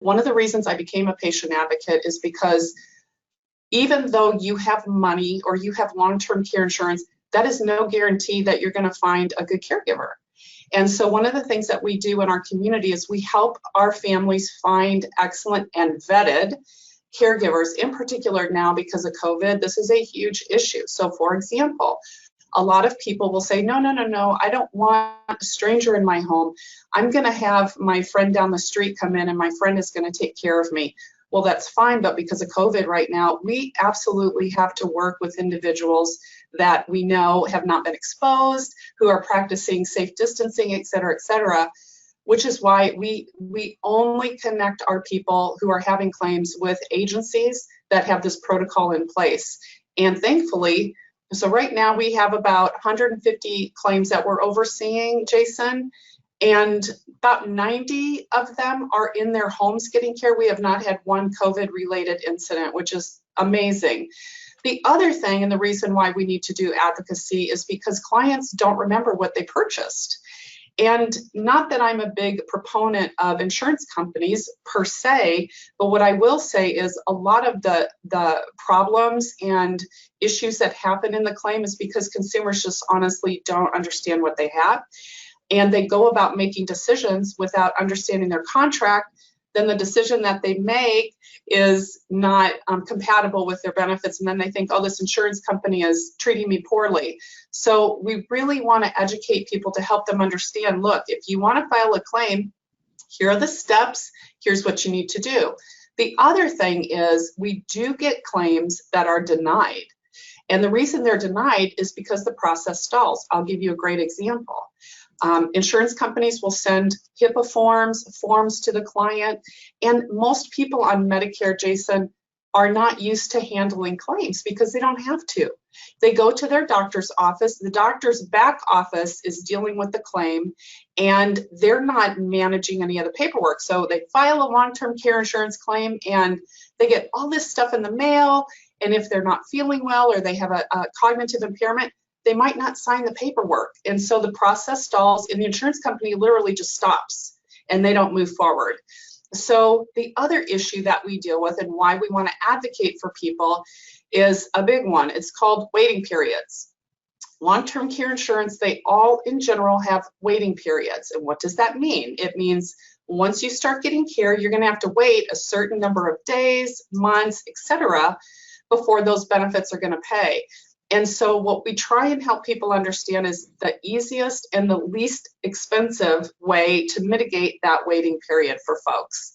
One of the reasons I became a patient advocate is because even though you have money or you have long-term care insurance, that is no guarantee that you're going to find a good caregiver. And so one of the things that we do in our community is we help our families find excellent and vetted caregivers, in particular now because of COVID. This is a huge issue. So for example, a lot of people will say, no, I don't want a stranger in my home. I'm going to have my friend down the street come in and my friend is going to take care of me. Well, that's fine, but because of COVID right now, we absolutely have to work with individuals that we know have not been exposed, who are practicing safe distancing, et cetera, which is why we only connect our people who are having claims with agencies that have this protocol in place. And thankfully, so right now we have about 150 claims that we're overseeing, Jason, and about 90 of them are in their homes getting care. We have not had one COVID-related incident, which is amazing. The other thing, and the reason why we need to do advocacy, is because clients don't remember what they purchased. And not that I'm a big proponent of insurance companies per se, but what I will say is a lot of the problems and issues that happen in the claim is because consumers just honestly don't understand what they have. And they go about making decisions without understanding their contract. Then the decision that they make is not compatible with their benefits. And then they think, oh, this insurance company is treating me poorly. So we really want to educate people to help them understand, look, if you want to file a claim, here are the steps. Here's what you need to do. The other thing is we do get claims that are denied. And the reason they're denied is because the process stalls. I'll give you a great example. Insurance companies will send HIPAA forms to the client, and most people on Medicare, Jason, are not used to handling claims because they don't have to. They go to their doctor's office, the doctor's back office is dealing with the claim, and they're not managing any of the paperwork. So they file a long-term care insurance claim, and they get all this stuff in the mail, and if they're not feeling well or they have a cognitive impairment, they might not sign the paperwork. And so the process stalls and the insurance company literally just stops and they don't move forward. So the other issue that we deal with and why we want to advocate for people is a big one. It's called waiting periods. Long-term care insurance, they all in general have waiting periods. And what does that mean? It means once you start getting care, you're going to have to wait a certain number of days, months, etc., before those benefits are going to pay. And so what we try and help people understand is the easiest and the least expensive way to mitigate that waiting period for folks.